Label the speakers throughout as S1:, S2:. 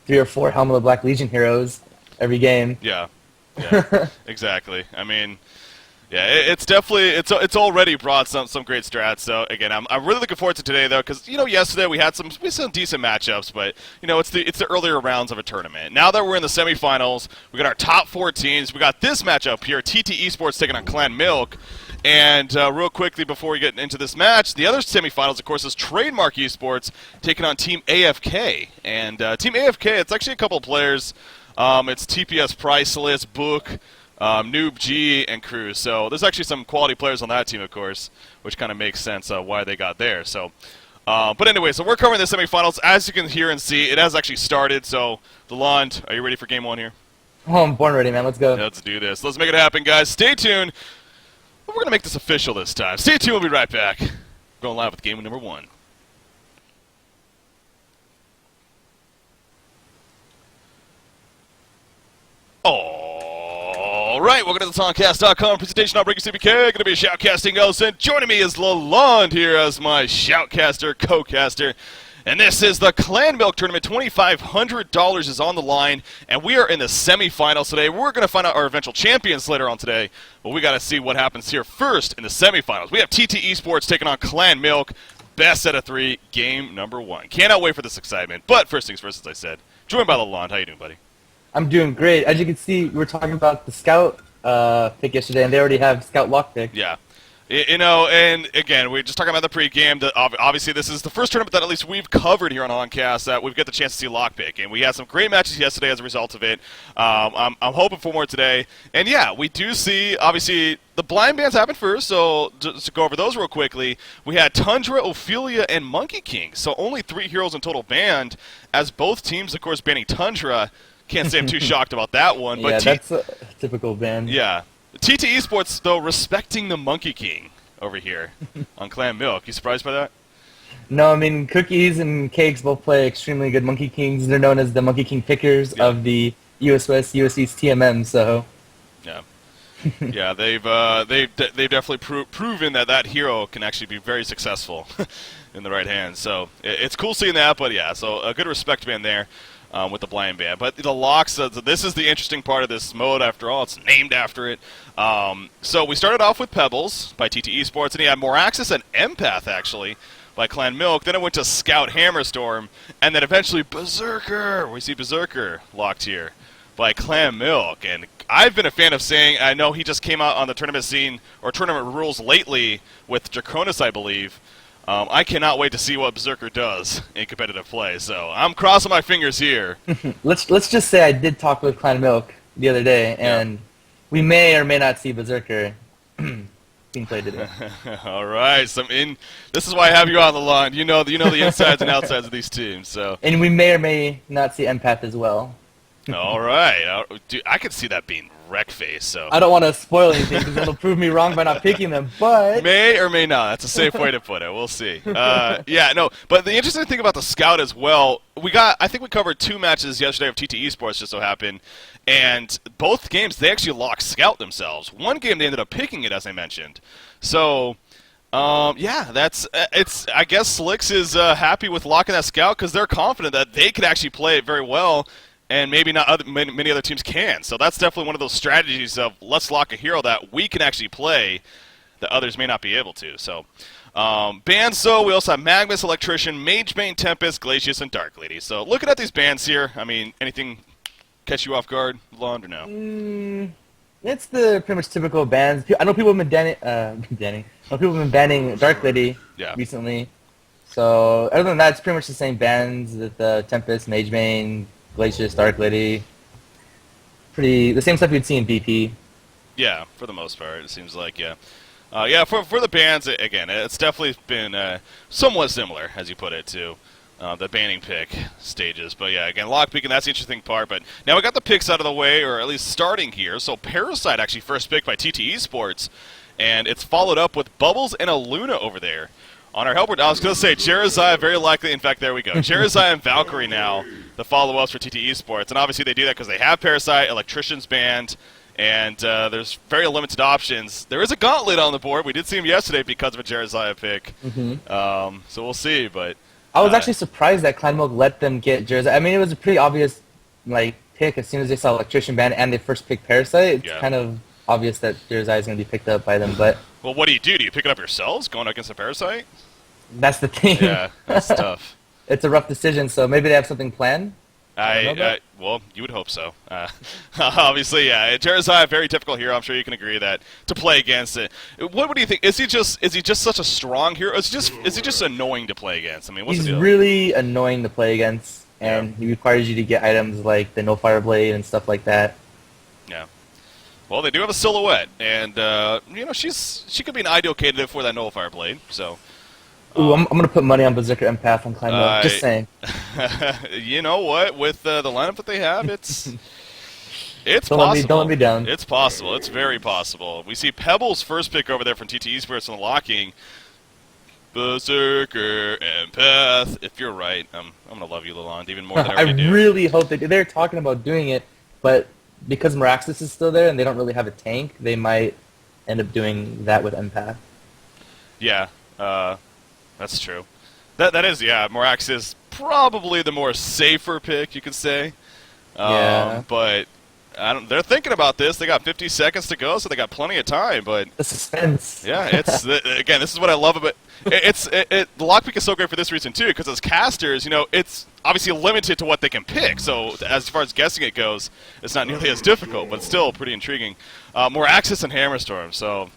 S1: 3 or 4 Helmet of Black Legion heroes every game.
S2: Yeah, yeah, exactly. I mean, yeah, it's definitely it's already brought some great strats. So again, I'm really looking forward to today though, because yesterday we had some decent matchups, but it's the earlier rounds of a tournament. Now that we're in the semifinals, we got our top 4 teams. We got this matchup here: TT Esports taking on Clan Milk. And real quickly before we get into this match, the other semifinals, of course, is Trademark Esports taking on Team AFK. And Team AFK, it's actually a couple of players. It's TPS Priceless, Book, Noob G, and Cruz. So there's actually some quality players on that team, of course, which kind of makes sense why they got there. So, but anyway, so we're covering the semifinals. As you can hear and see, it has actually started. So, DeLond, are you ready for game 1 here?
S1: Oh, I'm born ready, man. Let's go.
S2: Yeah, let's do this. Let's make it happen, guys. Stay tuned. We're going to make this official this time. Stay tuned. We'll be right back. Going live with game number 1. All right, welcome to the Songcast.com presentation. I'm Breaking CBK. Going to be a shoutcasting host, and joining me is Lalonde here as my shoutcaster, co-caster. And this is the Clan Milk Tournament. $2,500 is on the line, and we are in the semifinals today. We're going to find out our eventual champions later on today, but we got to see what happens here first in the semifinals. We have TT Esports taking on Clan Milk. Best out of 3, game number 1. Cannot wait for this excitement. But first things first, as I said, joined by Lalonde. How you doing, buddy?
S1: I'm doing great. As you can see, we were talking about the Scout pick yesterday, and they already have Scout lockpick.
S2: Yeah. And again, we're just talking about the pregame. Obviously, this is the first tournament that at least we've covered here on Oncast that we've got the chance to see lockpick, and we had some great matches yesterday as a result of it. I'm hoping for more today, and yeah, we do see obviously the blind bands happen first. So just to go over those real quickly, we had Tundra, Ophelia, and Monkey King. So only 3 heroes in total banned, as both teams, of course, banning Tundra. Can't say I'm too shocked about that one. But
S1: yeah, that's a typical ban.
S2: Yeah. TT Esports, though, respecting the Monkey King over here on Clan Milk. You surprised by that?
S1: No, I mean, Cookies and Cakes both play extremely good Monkey Kings. They're known as the Monkey King pickers of the US West, US East TMM, so...
S2: Yeah. Yeah, they've definitely proven that hero can actually be very successful in the right hands. So it's cool seeing that, but yeah, so a good respect ban there. With the blind band. But the locks, this is the interesting part of this mode after all. It's named after it. So we started off with Pebbles by TT Esports, and he had Moraxis and Empath, actually, by Clan Milk. Then it went to Scout Hammerstorm, and then eventually Berserker. We see Berserker locked here by Clan Milk. And I've been a fan of saying, I know he just came out on the tournament scene, or tournament rules lately with Draconis, I believe. I cannot wait to see what Berserker does in competitive play, so I'm crossing my fingers here.
S1: Let's just say I did talk with Clan Milk the other day, and we may or may not see Berserker being played today.
S2: All right, this is why I have you on the line. You know the insides and outsides of these teams. So.
S1: And we may or may not see Empath as well.
S2: All right, dude, I could see that being Wreckface. So
S1: I don't want to spoil anything because it'll prove me wrong by not picking them, but...
S2: May or may not. That's a safe way to put it. We'll see. Yeah, no, but the interesting thing about the Scout as well, I think we covered 2 matches yesterday of TT Esports, just so happened, and both games, they actually locked Scout themselves. One game, they ended up picking it, as I mentioned. So... yeah, I guess Slicks is happy with locking that Scout because they're confident that they could actually play it very well, and maybe not many other teams can. So that's definitely one of those strategies of let's lock a hero that we can actually play that others may not be able to. So, bands, so we also have Magnus, Electrician, Magebane, Tempest, Glacius, and Dark Lady. So looking at these bands here, I mean, anything catch you off guard, Lond, or no?
S1: It's the pretty much typical bands. I know people have been banning Dark Lady recently. So other than that, it's pretty much the same bands with Tempest, Magebane, Glacius, Dark Lady. The same stuff you'd see in BP.
S2: Yeah, for the most part, it seems like, yeah. For the bans, again, it's definitely been somewhat similar, as you put it, to the banning pick stages. But yeah, again, lock picking, that's the interesting part. But now we got the picks out of the way, or at least starting here. So Parasite actually first picked by TT Esports, and it's followed up with Bubbles and a Luna over there. On our helper, I was going to say Jeremiah, very likely. In fact, there we go. Jeremiah and Valkyrie now, the follow-ups for TT Esports. And obviously they do that because they have Parasite, Electrician's banned, and there's very limited options. There is a Gauntlet on the board. We did see him yesterday because of a Jeremiah pick. So we'll see. But
S1: I was actually surprised that Clan Milk let them get Jersey. I mean, it was a pretty obvious like pick as soon as they saw Electrician ban and they first picked Parasite. It's kind of obvious that Jersey is going to be picked up by them. But
S2: well, what do? Do you pick it up yourselves going against a Parasite?
S1: That's the thing.
S2: Yeah, that's tough.
S1: It's a rough decision, so maybe they have something planned.
S2: Well, you would hope so. Obviously, yeah. Jersey, a very difficult hero. I'm sure you can agree that to play against it. What do you think? Is he just such a strong hero? Is he just annoying to play against? I mean, what's the deal?
S1: He's really annoying to play against, and he requires you to get items like the No Fire Blade and stuff like that.
S2: Yeah. Well, they do have a silhouette, and you know she could be an ideal candidate for that No Fire Blade. So.
S1: Ooh, I'm gonna put money on Berserker Empath on Clan Milk. Just saying.
S2: You know what? With the lineup that they have, it's
S1: possible. Don't let me down.
S2: It's possible. It's very possible. We see Pebbles' first pick over there from TteS Sports and locking. Berserker Empath. If you're right, I'm gonna love you, Lalonde, even more than I already do.
S1: I really hope they do. They're talking about doing it, but because Meraxis is still there and they don't really have a tank, they might end up doing that with Empath.
S2: Yeah. That's true. That is, yeah. Morax is probably the more safer pick, you could say. But they're thinking about this. They got 50 seconds to go, so they got plenty of time. But
S1: the suspense.
S2: Yeah, it's again. This is what I love about it. The lockpick is so great for this reason too, because as casters, you know, it's obviously limited to what they can pick. So as far as guessing it goes, it's not nearly as difficult, but still pretty intriguing. More access and Hammerstorm. So.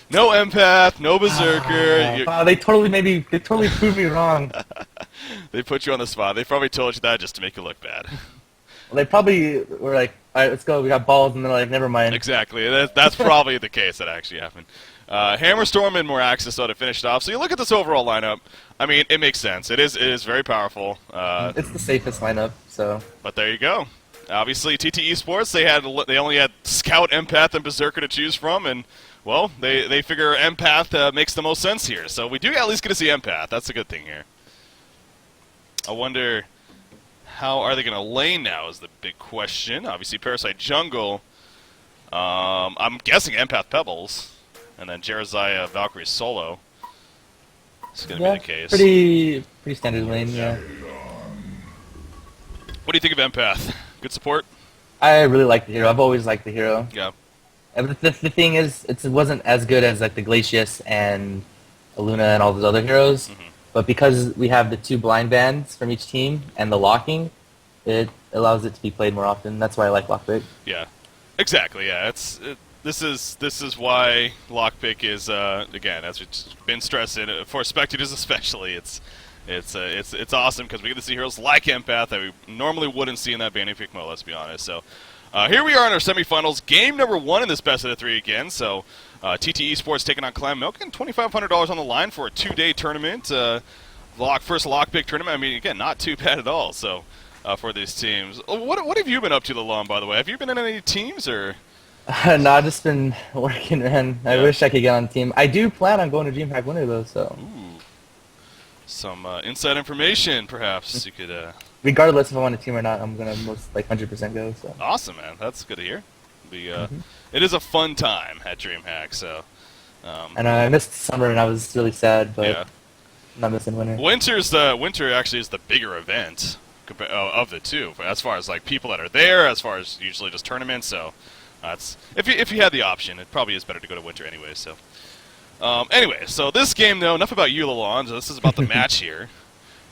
S2: No Empath, no Berserker.
S1: They totally proved me wrong.
S2: They put you on the spot. They probably told you that just to make you look bad.
S1: Well, they probably were like, all right, let's go. We got balls, and they're like, never mind.
S2: Exactly. That's probably the case that actually happened. Hammerstorm and more access to finish it off. So you look at this overall lineup. I mean, it makes sense. It is very powerful.
S1: It's the safest lineup. So.
S2: But there you go. Obviously, TteS Sports they only had Scout, Empath, and Berserker to choose from, and. Well, they figure Empath makes the most sense here, so we do at least get to see Empath. That's a good thing here. I wonder how are they going to lane now is the big question. Obviously, Parasite Jungle. I'm guessing Empath Pebbles, and then Jerizaiah Valkyrie solo. It's going to be the case.
S1: Pretty standard lane, yeah.
S2: What do you think of Empath? Good support?
S1: I really like the hero. I've always liked the hero.
S2: Yeah.
S1: The thing is, it wasn't as good as like the Glacius and Luna and all those other heroes, but because we have the 2 blind bands from each team and the locking, it allows it to be played more often. That's why I like Lockpick.
S2: Yeah, exactly. Yeah, this is why Lockpick is again, as it's been stressed for spectators especially. It's awesome because we get to see heroes like Empath that we normally wouldn't see in that banning pick mode. Let's be honest. So. Here we are in our semifinals, game number 1 in this best of the 3 again. So, TteS Sports taking on Clan Milk, and $2,500 on the line for a 2-day tournament, first lockpick tournament. I mean, again, not too bad at all. So, for these teams, what have you been up to, Lalonde? By the way, have you been in any teams or?
S1: No, I've just been working, man. I wish I could get on a team. I do plan on going to DreamHack Winter though. So.
S2: Ooh. Some inside information, perhaps you could.
S1: Regardless if I'm on a team or not, I'm gonna most 100% go. So.
S2: Awesome, man. That's good to hear. It is a fun time at DreamHack. So.
S1: And I missed summer, and I was really sad, but I'm not missing winter.
S2: Winter actually is the bigger event of the two, as far as like people that are there, as far as usually just tournaments. So, if you had the option, it probably is better to go to winter anyway. So. Anyway, so this game though, enough about you, Lalonde. This is about the match here.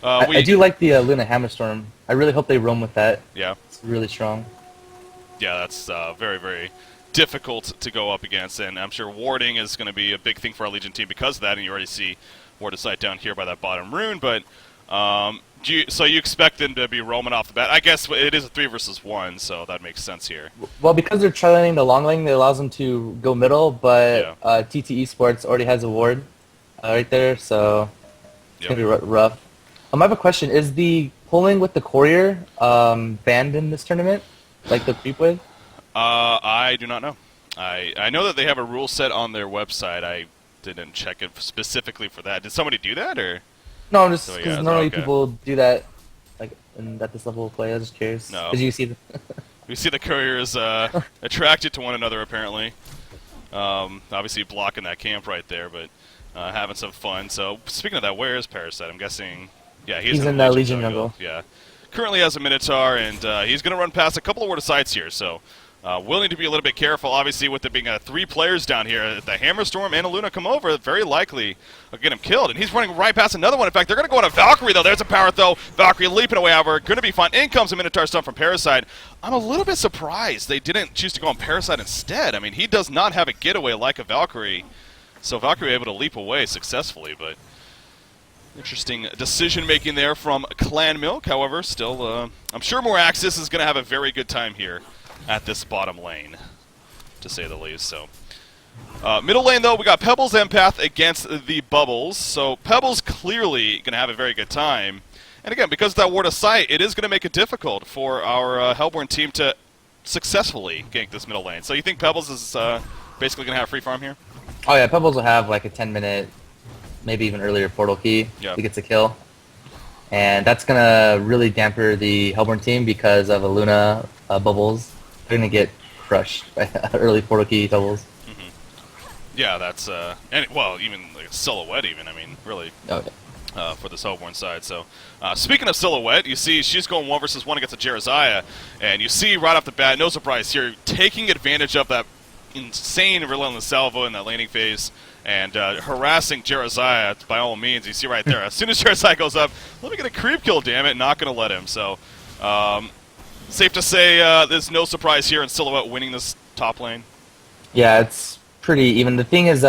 S1: I do like the Luna Hammerstorm. I really hope they roam with that.
S2: Yeah.
S1: It's really strong.
S2: Yeah, that's very, very difficult to go up against, and I'm sure warding is going to be a big thing for our Legion team because of that, and you already see ward of sight down here by that bottom rune, but so you expect them to be roaming off the bat. I guess it is a 3 versus 1, so that makes sense here.
S1: Well, because they're trailing the long lane, it allows them to go middle, but TteS Sports already has a ward right there, so it's going to be rough. I have a question. Is the pulling with the courier banned in this tournament? Like the creep wave?
S2: I do not know. I know that they have a rule set on their website. I didn't check it specifically for that. Did somebody do that, or?
S1: No, I'm just because normally people do that, like at this level of play. I was just curious.
S2: No.
S1: Because you see the
S2: we see the couriers attracted to one another apparently. Obviously blocking that camp right there, but having some fun. So speaking of that, where is Parasite? I'm guessing Yeah,
S1: he's in the Legion jungle.
S2: Yeah. Currently has a Minotaur, and he's going to run past a couple of Word of Sights here, so willing to be a little bit careful. Obviously, with there being 3 players down here, the Hammerstorm and a Luna come over, very likely will get him killed. And he's running right past another one. In fact, they're going to go on a Valkyrie, though. There's a power throw. Valkyrie leaping away over. Going to be fine. In comes a Minotaur stun from Parasite. I'm a little bit surprised they didn't choose to go on Parasite instead. I mean, he does not have a getaway like a Valkyrie, so Valkyrie able to leap away successfully, but interesting decision-making there from Clan Milk. However, still, I'm sure Moraxis is going to have a very good time here at this bottom lane, to say the least. So, middle lane, though, we got Pebbles Empath against the Bubbles. So Pebbles clearly going to have a very good time. And again, because of that Ward of Sight, it is going to make it difficult for our Hellborn team to successfully gank this middle lane. So you think Pebbles is basically going to have free farm here?
S1: Oh yeah, Pebbles will have like a 10-minute, maybe even earlier portal key to get the kill. And that's going to really damper the Hellborn team because of a Luna Bubbles. They're going to get crushed by early portal key doubles.
S2: Yeah, that's, well, even like a Silhouette even, I mean, really, for the Hellborn side. So, speaking of Silhouette, you see she's going 1 versus 1 against a Jerizaiah, and you see right off the bat, no surprise here, taking advantage of that insane relentless salvo in that laning phase, and harassing Jerizaiah by all means. You see right there, as soon as Jerizaiah goes up, let me get a creep kill, damn it, not going to let him. So, safe to say there's no surprise here in Silhouette winning this top lane.
S1: Yeah, it's pretty even. The thing is,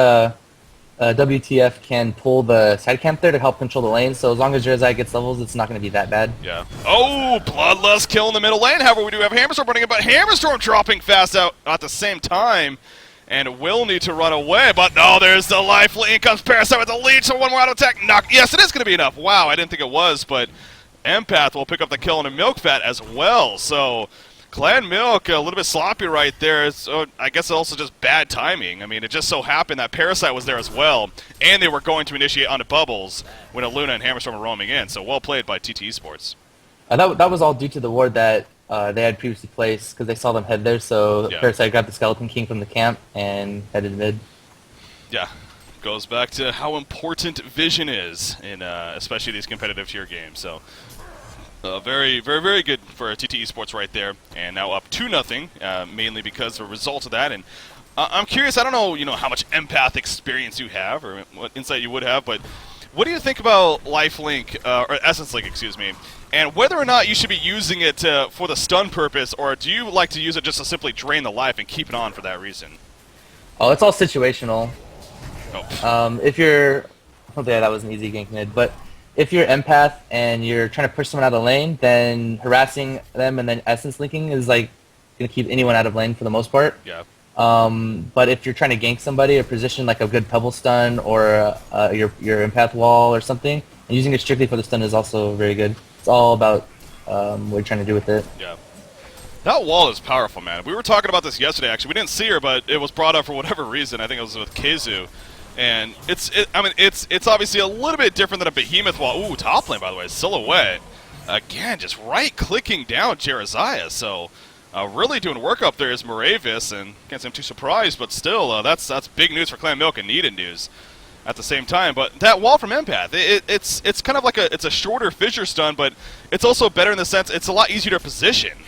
S1: WTF can pull the side camp there to help control the lane, so as long as Jerizaiah gets levels, it's not going to be that bad.
S2: Yeah. Oh, Bloodlust kill in the middle lane. However, we do have Hammerstorm running it, but Hammerstorm dropping fast out at the same time, and will need to run away, but no, there's the life. In comes Parasite with the lead, so one more auto attack. Knock. Yes, it is going to be enough. Wow, I didn't think it was, but Empath will pick up the kill on a Milk Fat as well, so Clan Milk, a little bit sloppy right there. So I guess also just bad timing. I mean, it just so happened that Parasite was there as well, and they were going to initiate onto Bubbles when a Luna and Hammerstorm were roaming in. So well played by TteS Sports.
S1: That was all due to the ward that they had previously placed because they saw them head there. So Parasite grabbed the Skeleton King from the camp and headed mid. Yeah.
S2: Goes back to how important vision is in especially these competitive tier games. So very, very, very good for TteS Sports right there, and now up 2-0, mainly because of the result of that. And I'm curious, I don't know, how much empath experience you have or what insight you would have, but what do you think about Lifelink, or Essence Link, excuse me, and whether or not you should be using it for the stun purpose, or do you like to use it just to simply drain the life and keep it on for that reason?
S1: Oh, it's all situational. If you're, yeah, that was an easy gank mid, but if you're empath and you're trying to push someone out of lane, then harassing them and then essence linking is like going to keep anyone out of lane for the most part.
S2: Yeah.
S1: But if you're trying to gank somebody or position like a good pebble stun or your empath wall or something, and using it strictly for the stun is also very good. It's all about what you're trying to do with it.
S2: Yeah. That wall is powerful, man. We were talking about this yesterday, actually. We didn't see her, but it was brought up for whatever reason. I think it was with Keizu. And it's obviously a little bit different than a behemoth wall. Ooh, top lane, by the way, Silhouette. Again, just right-clicking down Jerizaiah. So really doing work up there is Moravis, and can't say I'm too surprised, but still, that's big news for Clan Milk and needed news at the same time. But that wall from Empath, it's kind of like it's a shorter fissure stun, but it's also better in the sense it's a lot easier to position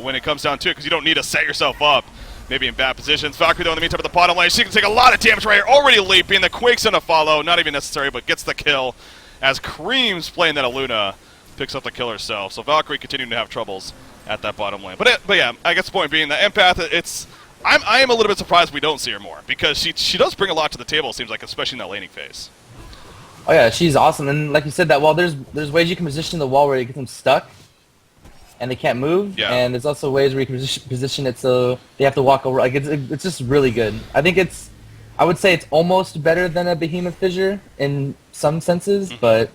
S2: when it comes down to it, because you don't need to set yourself up maybe in bad positions. Valkyrie, though, in the meantime, at the bottom lane, she can take a lot of damage right here. Already leaping. The Quake's going to follow. Not even necessary, but gets the kill as Cream's playing that Aluna picks up the kill herself. So Valkyrie continuing to have troubles at that bottom lane. But yeah, I guess the point being that Empath, I am a little bit surprised we don't see her more, because she does bring a lot to the table, it seems like, especially in that laning phase.
S1: Oh yeah, she's awesome. And like you said, that wall, there's ways you can position the wall where you get them stuck and they can't move, and there's also ways where you can position it so they have to walk over. Like it's just really good. I think I would say it's almost better than a Behemoth Fissure in some senses, but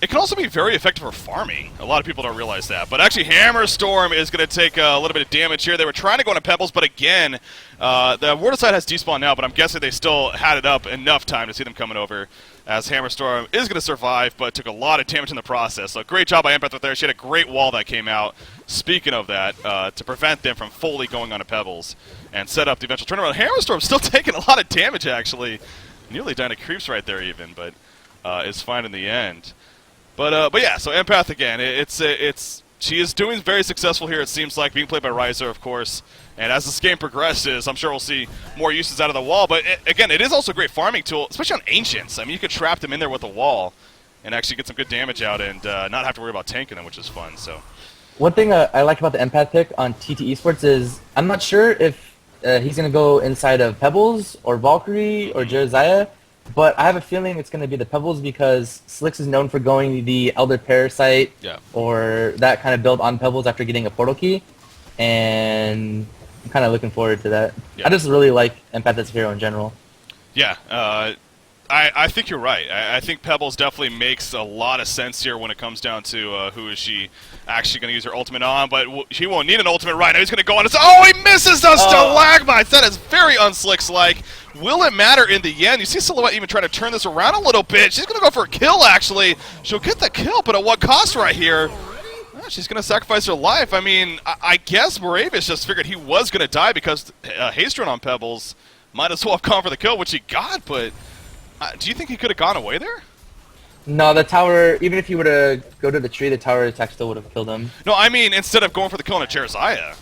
S2: it can also be very effective for farming. A lot of people don't realize that. But actually, Hammerstorm is going to take a little bit of damage here. They were trying to go into Pebbles, but again, the Word Side has despawn now, but I'm guessing they still had it up enough time to see them coming over, as Hammerstorm is going to survive, but took a lot of damage in the process. So great job by Empath right there. She had a great wall that came out, speaking of that, to prevent them from fully going onto Pebbles and set up the eventual turnaround. Hammerstorm still taking a lot of damage, actually. Nearly dying to creeps right there even, but is fine in the end. But yeah, so Empath again. She is doing very successful here. It seems like being played by Riser, of course. And as this game progresses, I'm sure we'll see more uses out of the wall. But again, it is also a great farming tool, especially on Ancients. I mean, you could trap them in there with a wall and actually get some good damage out and not have to worry about tanking them, which is fun. So.
S1: One thing I like about the Empath pick on TT Esports is I'm not sure if he's going to go inside of Pebbles or Valkyrie or Jeremiah, but I have a feeling it's going to be the Pebbles because Slicks is known for going the Elder Parasite or that kind of build on Pebbles after getting a portal key, and I'm kind of looking forward to that. I just really like Empath as a hero in general. Yeah,
S2: I think you're right. I think Pebbles definitely makes a lot of sense here when it comes down to who is she actually going to use her ultimate on, but she won't need an ultimate right now. He's going to go on and say, oh, he misses the stalagmites! That is very unslicks-like. Will it matter in the end? You see Silhouette even trying to turn this around a little bit. She's going to go for a kill, actually. She'll get the kill, but at what cost right here? Well, she's going to sacrifice her life. I mean, I guess Moravis just figured he was going to die because haste run on Pebbles. Might as well have gone for the kill, which he got, but do you think he could have gone away there?
S1: No, the tower, even if he were to go to the tree, the tower attack still would have killed him.
S2: No, I mean, instead of going for the kill on a Jeremiah.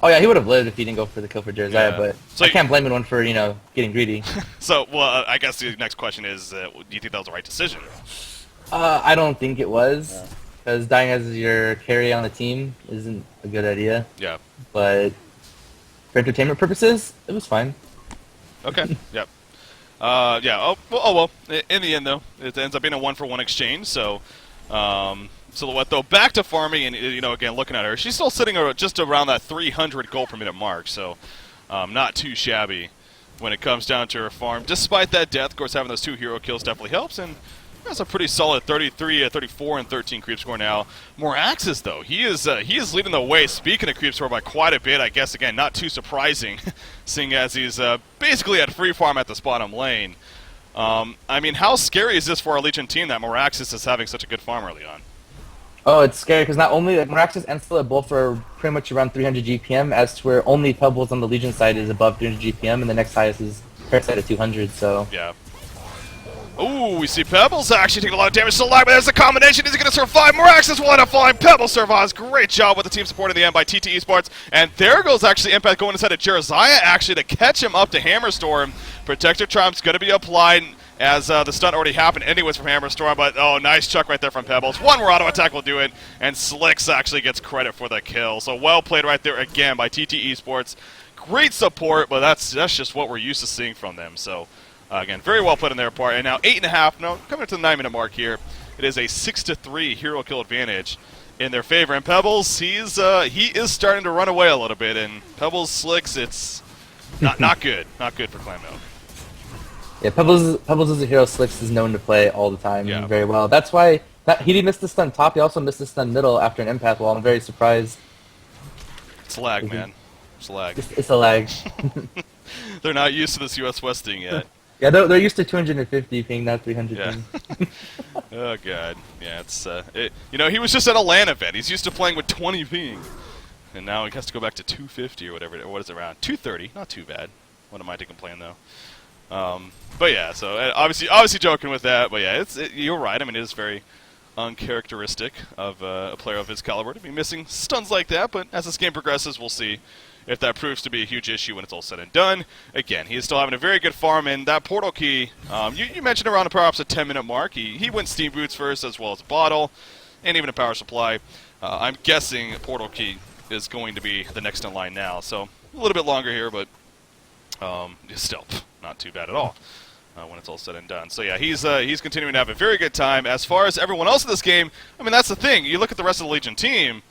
S1: Oh yeah, he would have lived if he didn't go for the kill for Jeremiah, but so I can't blame anyone for, getting greedy.
S2: So, well, I guess the next question is, do you think that was the right decision?
S1: I don't think it was, because dying as your carry on the team isn't a good idea.
S2: Yeah.
S1: But for entertainment purposes, it was fine.
S2: Okay, yep. Yeah. Well. In the end, though, it ends up being a 1-for-1 exchange. So, Silhouette though back to farming, and again looking at her, she's still sitting just around that 300 gold per minute mark. So, not too shabby when it comes down to her farm. Despite that death, of course, having those 2 hero kills definitely helps, and that's a pretty solid 33, 34, and 13 creep score now. Moraxis, though, he is leading the way. Speaking of creep score by quite a bit, I guess again not too surprising, seeing as he's basically at free farm at the bottom lane. I mean, how scary is this for our Legion team that Moraxis is having such a good farm early on?
S1: Oh, it's scary because not only Moraxis and Scylla both are pretty much around 300 GPM, as to where only Pebbles on the Legion side is above 300 GPM, and the next highest is Parasite at 200. So
S2: yeah. Ooh, we see Pebbles actually taking a lot of damage. So but there's a combination. Is he going to survive? Moraxis will end up falling. Pebbles survives. Great job with the team support in the end by TT Esports. And there goes actually Empath going inside of Jeremiah actually to catch him up to Hammerstorm. Protector Charm's going to be applied as the stun already happened anyways from Hammerstorm. But, oh, nice chuck right there from Pebbles. One more auto attack will do it. And Slicks actually gets credit for the kill. So well played right there again by TT Esports. Great support, but that's just what we're used to seeing from them. So. Again, very well put in their part. And now 8.5, coming up to the 9-minute mark here. It is a 6-3 hero kill advantage in their favor. And Pebbles, he is starting to run away a little bit. And Pebbles Slicks, it's not good. Not good for Clan Milk.
S1: Yeah, Pebbles as a hero, Slicks is known to play all the time very well. That's why he didn't miss the stun top. He also missed the stun middle after an empath wall. I'm very surprised.
S2: It's lag, man. It's lag.
S1: It's a lag.
S2: They're not used to this US West thing yet.
S1: Yeah, they're used to 250 ping, not 300 ping.
S2: Oh, God. Yeah, it's, he was just at a LAN event. He's used to playing with 20 ping. And now he has to go back to 250 or whatever. What is it, around? 230. Not too bad. What am I to complain, though? But, yeah, so obviously joking with that. But, yeah, you're right. I mean, it is very uncharacteristic of a player of his caliber to be missing stuns like that. But as this game progresses, we'll see if that proves to be a huge issue when it's all said and done. Again, he is still having a very good farm, and that portal key, you mentioned around the perhaps a 10-minute mark. He went Steam Boots first, as well as a bottle, and even a power supply. I'm guessing portal key is going to be the next in line now, so a little bit longer here, but still not too bad at all when it's all said and done. So yeah, he's continuing to have a very good time. As far as everyone else in this game, I mean, that's the thing. You look at the rest of the Legion team,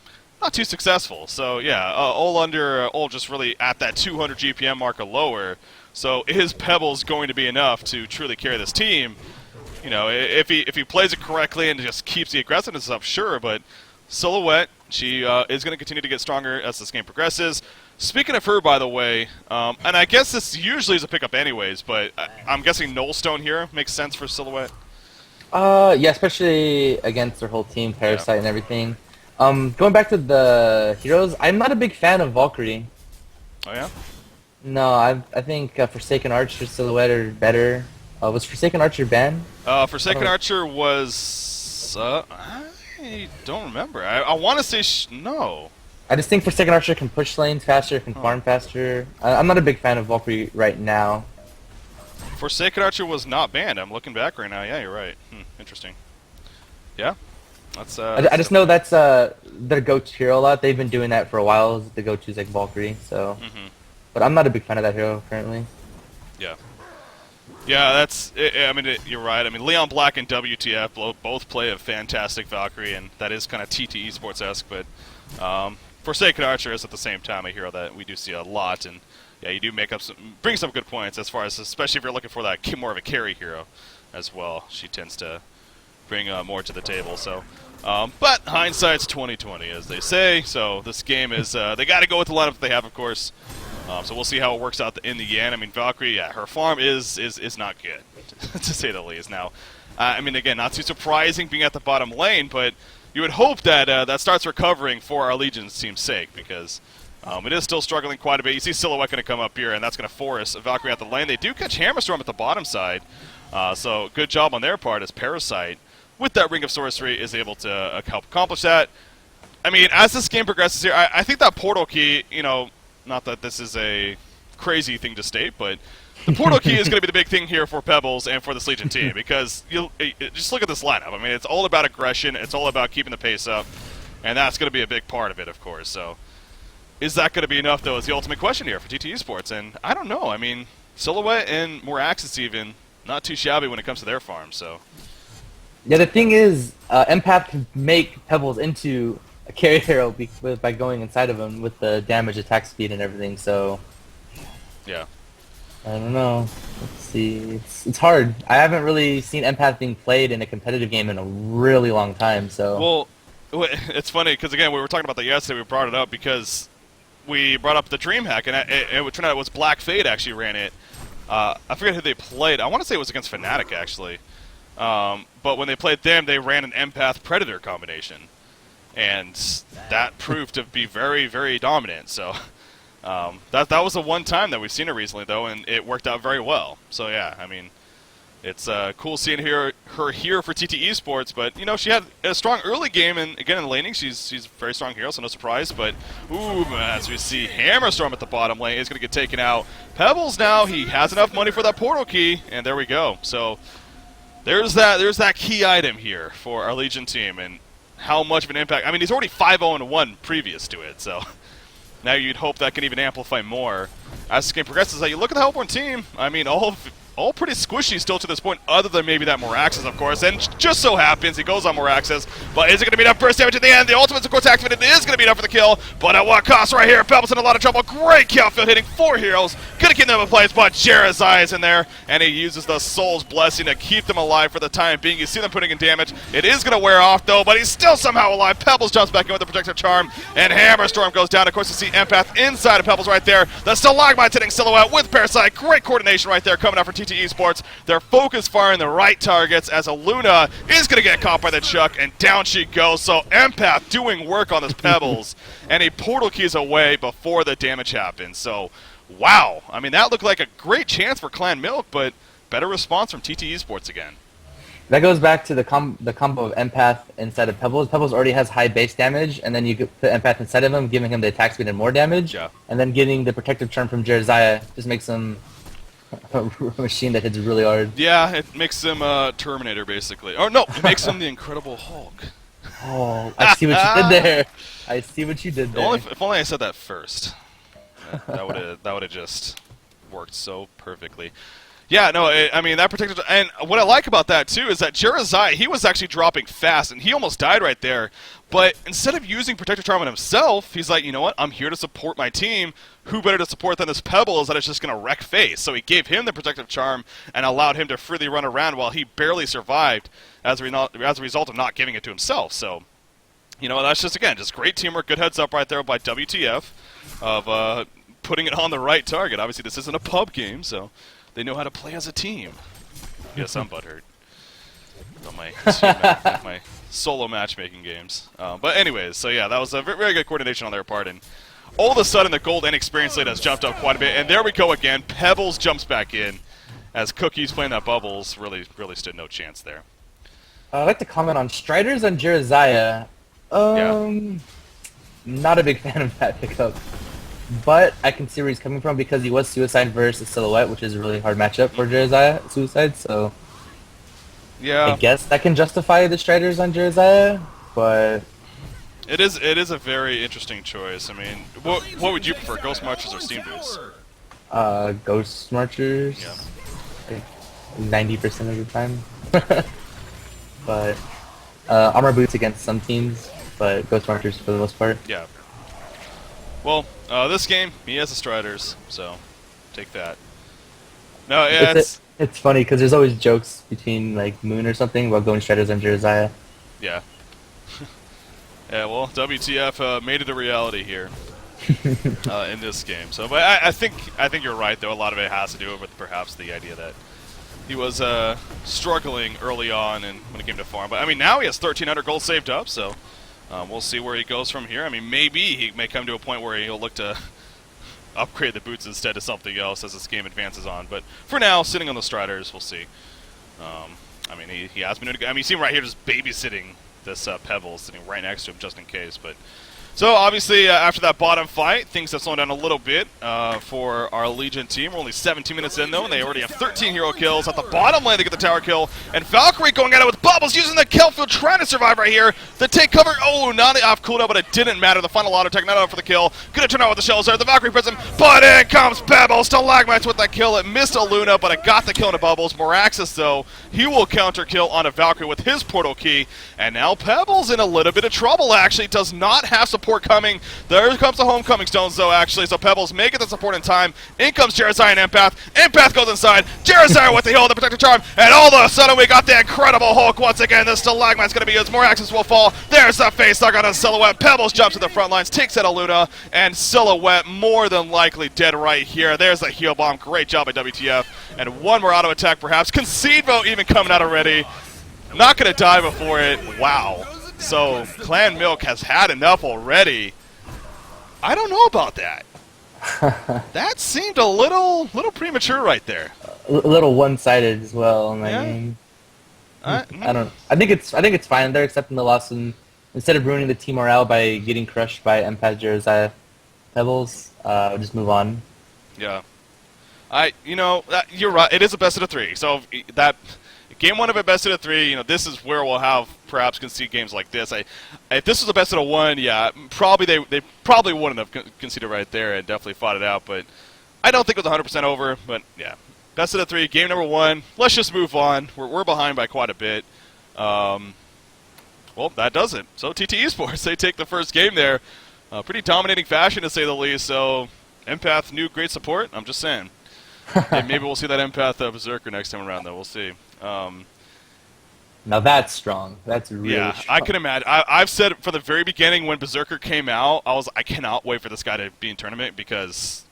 S2: not too successful. So yeah, all just really at that 200 GPM mark or lower. So is Pebbles going to be enough to truly carry this team? If he plays it correctly and just keeps the aggressiveness up, sure. But Silhouette, she is going to continue to get stronger as this game progresses. Speaking of her, by the way, and I guess this usually is a pickup anyways, but I'm guessing Nullstone here makes sense for Silhouette.
S1: Yeah, especially against their whole team, Parasite and everything. Going back to the heroes, I'm not a big fan of Valkyrie.
S2: Oh, yeah?
S1: No, I think Forsaken Archer, Silhouette are better. Was Forsaken Archer banned?
S2: Forsaken Archer was Pebbles? I don't remember. I want to say no.
S1: I just think Forsaken Archer can push lanes faster, can farm faster. I'm not a big fan of Valkyrie right now.
S2: Forsaken Archer was not banned. I'm looking back right now. Yeah, you're right. Interesting. Yeah, that's.
S1: I just know that's their go-to hero a lot. They've been doing that for a while. The go-to is like Valkyrie. So, but I'm not a big fan of that hero currently.
S2: Yeah. Yeah, that's. You're right. I mean, Leon Black and WTF both play a fantastic Valkyrie, and that is kind of TT Esports-esque. But Forsaken Archer is at the same time a hero that we do see a lot, and yeah, you do bring some good points as far as, especially if you're looking for that more of a carry hero as well. She tends to bring more to the table. So, but hindsight's 20/20, as they say. So this game is they got to go with the lineup that they have, of course. So we'll see how it works out in the end. I mean, Valkyrie, yeah, her farm is not good, to say the least. Now, I mean, again, not too surprising being at the bottom lane, but you would hope that that starts recovering for our Legion's team's sake, because it is still struggling quite a bit. You see Silhouette going to come up here, and that's going to force Valkyrie at the lane. They do catch Hammerstorm at the bottom side, so good job on their part as Parasite, with that Ring of Sorcery, is able to help accomplish that. I mean, as this game progresses here, I think that portal key, you know, not that this is a crazy thing to state, but the portal key is going to be the big thing here for Pebbles and for this Legion team, because just look at this lineup. I mean, it's all about aggression. It's all about keeping the pace up, and that's going to be a big part of it, of course. So is that going to be enough, though, is the ultimate question here for TT Esports. And I don't know. I mean, Silhouette and Moraxis even, not too shabby when it comes to their farm. So
S1: yeah, the thing is, Empath can make Pebbles into a carry hero by going inside of him with the damage, attack speed, and everything. So
S2: yeah,
S1: I don't know. Let's see. It's hard. I haven't really seen Empath being played in a competitive game in a really long time. So
S2: well, it's funny because again, we were talking about that yesterday. We brought it up because we brought up the DreamHack, and it turned out it was Black Fade actually ran it. I forget who they played. I want to say it was against Fnatic actually. But when they played them, they ran an Empath Predator combination. And that proved to be very, very dominant. So that was the one time that we've seen her recently, though, and it worked out very well. So yeah, I mean, it's cool seeing her here for TT Esports. But you know, she had a strong early game, and again in the laning, she's a very strong hero, so no surprise. But ooh, as we see, Hammerstorm at the bottom lane is going to get taken out. Pebbles now, he has enough money for that portal key, and there we go. So there's that key item here for our Legion team, and how much of an impact. I mean, he's already 5-0-1 previous to it, so now you'd hope that can even amplify more as this game progresses. You look at the Hellborn team, I mean, all pretty squishy still to this point, other than maybe that Moraxis, of course, and just so happens he goes on Moraxis, but is it going to be enough burst damage at the end? The ultimate's, of course, activated. It is going to be enough for the kill, but at what cost right here? Pebbles in a lot of trouble. Great kill field, hitting 4 heroes. Going to keep them in place, but Jerazai is in there, and he uses the Soul's Blessing to keep them alive for the time being. You see them putting in damage. It is going to wear off, though, but he's still somehow alive. Pebbles jumps back in with the Protective Charm, and Hammerstorm goes down. Of course, you see Empath inside of Pebbles right there. The Stalagmite's hitting Silhouette with Parasite. Great coordination right there coming out for TT Esports. They're focused firing the right targets as Aluna is going to get caught by the Chuck, and down she goes. So Empath doing work on this Pebbles, and he portal keys away before the damage happens. So, wow. I mean, that looked like a great chance for Clan Milk, but better response from TT Esports again.
S1: That goes back to the combo of Empath inside of Pebbles. Pebbles already has high base damage, and then you put Empath inside of him, giving him the attack speed and more damage.
S2: Yeah.
S1: And then getting the Protective Charm from Jerazai just makes him a machine that hits really hard.
S2: Yeah, it makes him Terminator, basically. Or no, it makes him the Incredible Hulk.
S1: Oh, I see what you did there. I see what you did there.
S2: If only I said that first. That would have just worked so perfectly. Yeah, no, I mean, that protected... And what I like about that, too, is that Jerazai, he was actually dropping fast, and he almost died right there. But instead of using Protective Charm on himself, he's like, you know what, I'm here to support my team. Who better to support than this Pebbles that is just going to wreck face? So he gave him the Protective Charm and allowed him to freely run around while he barely survived as a result of not giving it to himself. So, you know, that's just, again, just great teamwork. Good heads up right there by WTF of putting it on the right target. Obviously, this isn't a pub game, so... They know how to play as a team. Yes, I'm butthurt about my solo matchmaking games. But anyways, so yeah, that was a very good coordination on their part. And all of a sudden, the gold and experience lead has jumped up quite a bit. And there we go again. Pebbles jumps back in as Cookie's playing that Bubbles really stood no chance there.
S1: I'd like to comment on Striders and Jiraiya. Not a big fan of that pickup. But I can see where he's coming from because he was Suicide versus Silhouette, which is a really hard matchup for Jiraiya Suicide, so
S2: yeah,
S1: I guess that can justify the Striders on Jiraiya, but
S2: it is a very interesting choice. I mean, what would you prefer, Ghost Marchers or Steam Boots?
S1: Ghost Marchers,
S2: yeah.
S1: like 90% of the time. But Armor Boots against some teams, but Ghost Marchers for the most part.
S2: Yeah. Well, this game, he has the Striders, so take that. No, yeah,
S1: it's funny because there's always jokes between like Moon or something about going Striders on Jiraiya.
S2: Yeah. Yeah, well, WTF made it a reality here in this game. So, but I think you're right, though. A lot of it has to do with perhaps the idea that he was struggling early on and when it came to farm. But I mean, now he has 1,300 gold saved up, so we'll see where he goes from here. I mean, maybe he may come to a point where he'll look to upgrade the boots instead of something else as this game advances on. But for now, sitting on the Striders, we'll see. I mean, he has been doing. I mean, you see him right here just babysitting this Pebbles, sitting right next to him just in case. But so obviously after that bottom fight, things have slowed down a little bit for our Legion team. We're only 17 minutes in though, and they already have 13 hero kills at the bottom lane. They get the tower kill, and Valkyrie going at it with Bubbles, using the kill field, trying to survive right here. The take cover, oh, not off cooldown, but it didn't matter. The final auto tech, not out for the kill. Gonna turn out with the shells there. The Valkyrie Prism, but in comes Pebbles. Stalagmites with that kill. It missed a Luna, but it got the kill into Bubbles. Moraxis though, he will counter kill on a Valkyrie with his portal key, and now Pebbles in a little bit of trouble. Actually, does not have support coming. There comes the homecoming stones though, actually, so Pebbles make it the support in time. In comes Jiraiya and Empath. Empath goes inside. Jiraiya with the heal, the protective charm, and all of a sudden we got the incredible Hulk once again. The Stalagmite's going to be used. More axes will fall. There's the face dug on a Silhouette. Pebbles jumps to the front lines, takes out a Luna, and Silhouette more than likely dead right here. There's the heal bomb. Great job by WTF. And one more auto attack perhaps. Conceivo even coming out already. Not going to die before it. Wow. So Clan Milk has had enough already. I don't know about that. That seemed a little premature right there.
S1: A little one-sided as well. I mean, I don't. I think it's fine. They're accepting the loss, and instead of ruining the team morale by getting crushed by Empath Jiraiya Pebbles, just move on.
S2: Yeah, you're right. It is a best of the three. So that game one of a best of the three. This is where we'll have perhaps concede games like this. If this was a best of the one, yeah, probably they probably wouldn't have conceded right there and definitely fought it out. But I don't think it was 100% over. But yeah, best of the three, game number one. Let's just move on. We're behind by quite a bit. Well, that does it. So TteS Esports, they take the first game there. Pretty dominating fashion to say the least. So Empath, new great support. I'm just saying. Maybe we'll see that Empath Berserker next time around, though. We'll see.
S1: Now that's strong. That's really strong.
S2: I can imagine. I've said from the very beginning when Berserker came out, I cannot wait for this guy to be in tournament because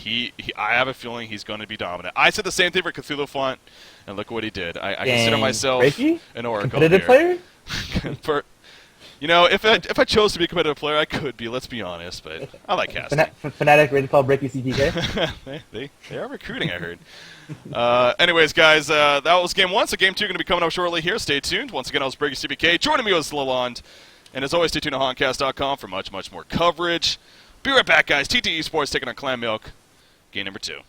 S2: I have a feeling he's going to be dominant. I said the same thing for Cthulhu Font, and look what he did. I consider myself an oracle.
S1: Competitive player?
S2: If I chose to be a competitive player, I could be. Let's be honest, but I like casting.
S1: Fnatic ready to call Breaky CPK?
S2: they are recruiting, I heard. Anyways, guys, that was game one. So game two going to be coming up shortly here. Stay tuned. Once again, I was Breaky CPK. Joining me was Lalonde, and as always, stay tuned to Honcast.com for much more coverage. Be right back, guys. TteS Esports taking on Clan Milk. Game number two.